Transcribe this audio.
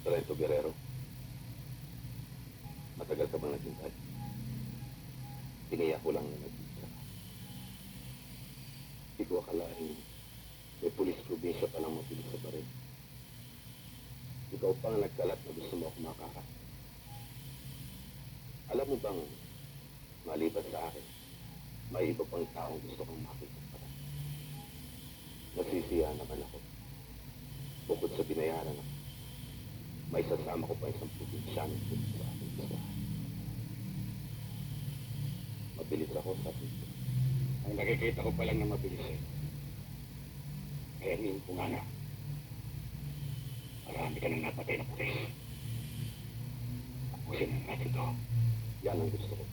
Sarento Guerrero, matagal ka bang naghintay? Tiniyak ko lang na nag-isa ka. Hindi ko akalain may pulis probinsya pa lang mabilis sa baril. Ikaw pa ang nagkalat na gusto mo ako makakat. Alam mo bang, maliban sa akin, may iba pang taong gusto kong makita pa. Nasisiya naman ako. Bukod sa binayaran ako, may sasama ko pa isang probinsyanong pulis sa aking isa. Mabilis ako sa akin. Ang nakikita ko pa lang na mabilis eh. Kaya ngayon ko nga na, marami ka nang napatay na pulis. Tapusin na natin to. Yan ang gusto ko.